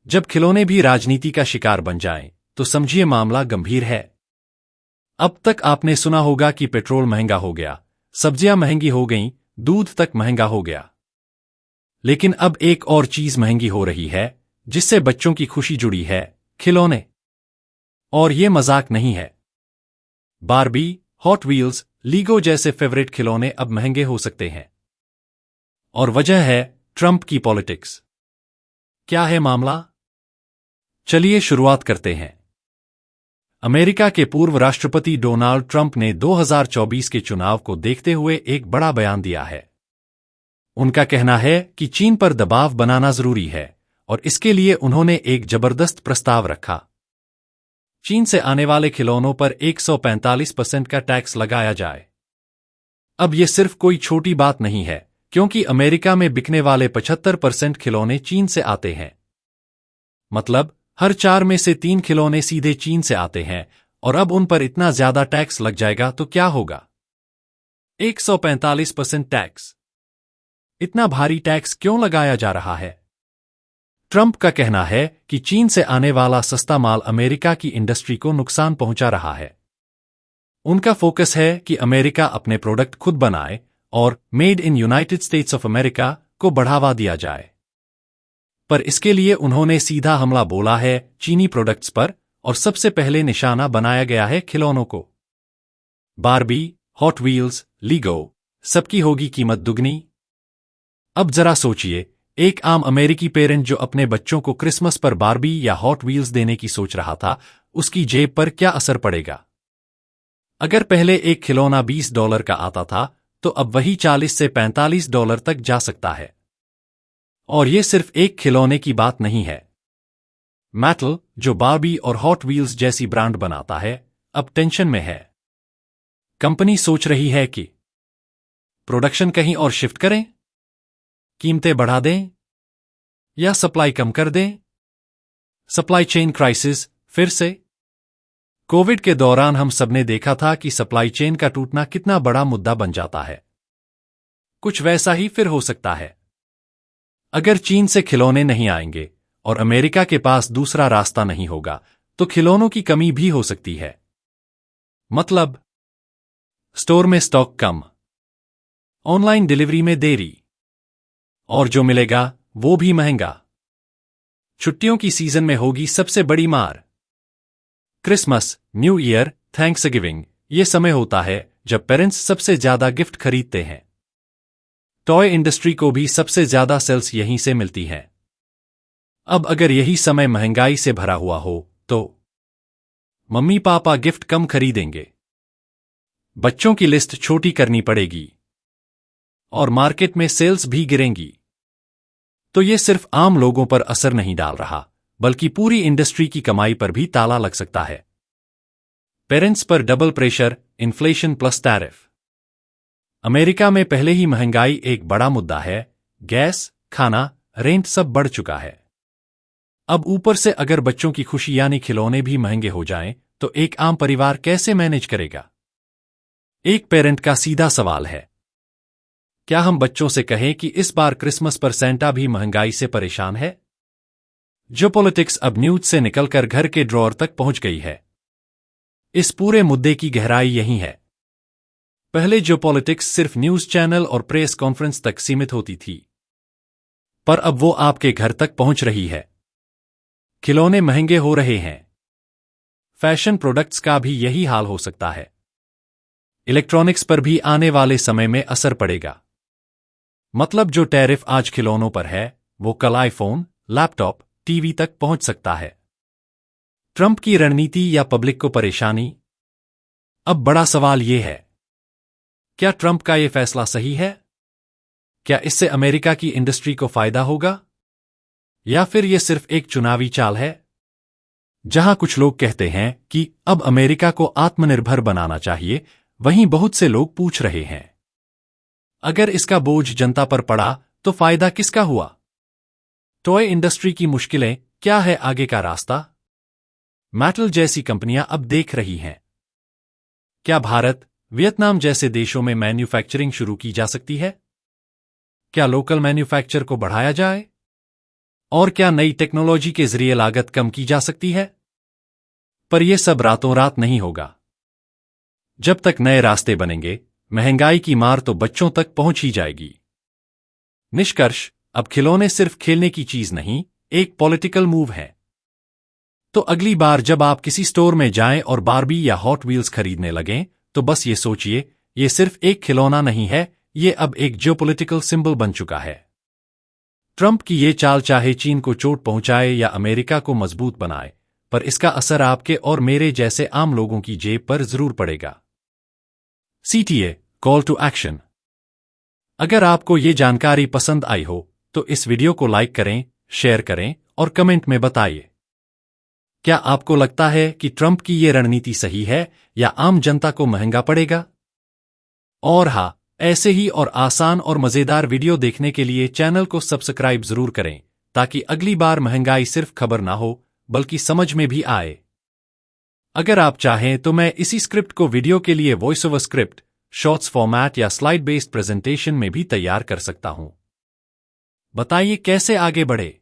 जब खिलौने भी राजनीति का शिकार बन जाएं, तो समझिए मामला गंभीर है। अब तक आपने सुना होगा कि पेट्रोल महंगा हो गया, सब्जियां महंगी हो गईं, दूध तक महंगा हो गया। लेकिन अब एक और चीज महंगी हो रही है, जिससे बच्चों की खुशी जुड़ी है, खिलौने। और ये मजाक नहीं है। बारबी, हॉट व्हील्स, लीगो जैसे फेवरेट खिलौने अब महंगे हो सकते हैं। और वजह है ट्रंप की पॉलिटिक्स। क्या है मामला? चलिए शुरुआत करते हैं। अमेरिका के पूर्व राष्ट्रपति डोनाल्ड ट्रंप ने 2024 के चुनाव को देखते हुए एक बड़ा बयान दिया है। उनका कहना है कि चीन पर दबाव बनाना जरूरी है और इसके लिए उन्होंने एक जबरदस्त प्रस्ताव रखा। चीन से आने वाले खिलौनों पर 145% का टैक्स लगाया जाए। अब यह सिर्फ कोई छोटी बात नहीं है, क्योंकि अमेरिका में बिकने वाले 75% खिलौने चीन से आते हैं। मतलब हर 4 में से 3 खिलौने सीधे चीन से आते हैं, और अब उन पर इतना ज्यादा टैक्स लग जाएगा तो क्या होगा? 145% टैक्स। इतना भारी टैक्स क्यों लगाया जा रहा है? ट्रंप का कहना है कि चीन से आने वाला सस्ता माल अमेरिका की इंडस्ट्री को नुकसान पहुंचा रहा है। उनका फोकस है कि अमेरिका अपने प्रोडक्ट खुद बनाए और made in United states of America को बढ़ावा दिया जाए। पर इसके लिए उन्होंने सीधा हमला बोला है चीनी प्रोडक्ट्स पर, और सबसे पहले निशाना बनाया गया है खिलौनों को। बारबी, हॉट व्हील्स, लीगो, सबकी होगी कीमत दुगनी। अब जरा सोचिए, एक आम अमेरिकी पेरेंट जो अपने बच्चों को क्रिसमस पर बारबी या हॉट व्हील्स देने की सोच रहा था, उसकी जेब पर क्या असर पड़ेगा? अगर पहले एक खिलौना $20 का आता था, तो अब वही $40 से $45 तक जा सकता है। और ये सिर्फ एक खिलौने की बात नहीं है। मैटल, जो बारबी और हॉट व्हील्स जैसी ब्रांड बनाता है, अब टेंशन में है। कंपनी सोच रही है कि प्रोडक्शन कहीं और शिफ्ट करें, कीमतें बढ़ा दें, या सप्लाई कम कर दें। सप्लाई चेन क्राइसिस फिर से। कोविड के दौरान हम सबने देखा था कि सप्लाई चेन का टूटना कितना बड़ा मुद्दा बन जाता है। कुछ वैसा ही फिर हो सकता है। अगर चीन से खिलौने नहीं आएंगे और अमेरिका के पास दूसरा रास्ता नहीं होगा, तो खिलौनों की कमी भी हो सकती है। मतलब स्टोर में स्टॉक कम, ऑनलाइन डिलीवरी में देरी, और जो मिलेगा वो भी महंगा। छुट्टियों की सीजन में होगी सबसे बड़ी मार। क्रिसमस, न्यू ईयर, थैंक्सगिविंग, ये समय होता है जब पेरेंट्स सबसे ज्यादा गिफ्ट खरीदते हैं। टॉय इंडस्ट्री को भी सबसे ज्यादा सेल्स यहीं से मिलती हैं। अब अगर यही समय महंगाई से भरा हुआ हो, तो मम्मी पापा गिफ्ट कम खरीदेंगे, बच्चों की लिस्ट छोटी करनी पड़ेगी, और मार्केट में सेल्स भी गिरेंगी। तो ये सिर्फ आम लोगों पर असर नहीं डाल रहा, बल्कि पूरी इंडस्ट्री की कमाई पर भी ताला लग सकता है। पेरेंट्स पर double pressure, inflation plus tariff. America में पहले ही महंगाई एक बड़ा मुद्दा है। गैस, खाना, रेंट सब बढ़ चुका है। अब ऊपर से अगर बच्चों की खुशी यानी खिलौने भी महंगे हो जाएं, तो एक आम परिवार कैसे मैनेज करेगा? एक पेरेंट का सीधा सवाल है, क्या हम बच्चों से कहें कि इस बार क्रिसमस पर सेंटा भी महंगाई से परेशान है? जो पॉलिटिक्स अब न्यूज से निकलकर घर के ड्रॉअर तक पहुंच गई है। इस पूरे मुद्दे की गहराई यही है। पहले जो पॉलिटिक्स सिर्फ न्यूज चैनल और प्रेस कॉन्फ्रेंस तक सीमित होती थी, पर अब वो आपके घर तक पहुंच रही है। खिलौने महंगे हो रहे हैं। फैशन प्रोडक्ट्स का भी यही हाल हो सकता है। इलेक्ट्रॉनिक्स पर भी आने वाले समय में असर पड़ेगा। मतलब जो टैरिफ आज खिलौनों पर है, वो कल आईफोन, लैपटॉप, टीवी तक पहुंच सकता है। ट्रंप की रणनीति या पब्लिक को परेशानी? अब बड़ा सवाल ये है, क्या ट्रंप का ये फैसला सही है? क्या इससे अमेरिका की इंडस्ट्री को फायदा होगा? या फिर यह सिर्फ एक चुनावी चाल है? जहां कुछ लोग कहते हैं कि अब अमेरिका को आत्मनिर्भर बनाना चाहिए, वहीं बहुत से लोग पूछ रहे हैं, अगर इसका बोझ जनता पर पड़ा तो फायदा किसका हुआ? टॉय इंडस्ट्री की मुश्किलें, क्या है आगे का रास्ता? मैटल जैसी कंपनियां अब देख रही हैं, क्या भारत, वियतनाम जैसे देशों में मैन्युफैक्चरिंग शुरू की जा सकती है? क्या लोकल मैन्युफैक्चर को बढ़ाया जाए? और क्या नई टेक्नोलॉजी के जरिए लागत कम की जा सकती है? पर यह सब रातों रात नहीं होगा। जब तक नए रास्ते बनेंगे, महंगाई की मार तो बच्चों तक पहुंच ही जाएगी। निष्कर्ष, अब खिलौने सिर्फ खेलने की चीज नहीं, एक पॉलिटिकल मूव है। तो अगली बार जब आप किसी स्टोर में जाएं और बारबी या हॉट व्हील्स खरीदने लगें, तो बस ये सोचिए, ये सिर्फ एक खिलौना नहीं है, ये अब एक जियोपॉलिटिकल सिंबल बन चुका है। ट्रंप की ये चाल चाहे चीन को चोट पहुंचाए या अमेरिका को मजबूत बनाए, पर इसका असर आपके और मेरे जैसे आम लोगों की जेब पर जरूर पड़ेगा। CTA call to action. अगर आपको ये जानकारी पसंद आई हो, तो इस वीडियो को लाइक करें, शेयर करें और कमेंट में बताइए। क्या आपको लगता है कि ट्रंप की ये रणनीति सही है या आम जनता को महंगा पड़ेगा? और हाँ, ऐसे ही और आसान और मजेदार वीडियो देखने के लिए चैनल को सब्सक्राइब जरूर करें, ताकि अगली बार महंगाई सिर्फ खबर ना हो, बल्कि समझ में भी आए। अगर आप चाहें तो मैं इसी स्क्रिप्ट को वीडियो के लिए voice over script, shorts format या स्लाइड बेस्ड प्रेजेंटेशन में भी तैयार कर सकता हूं। बताइए कैसे आगे बढ़े।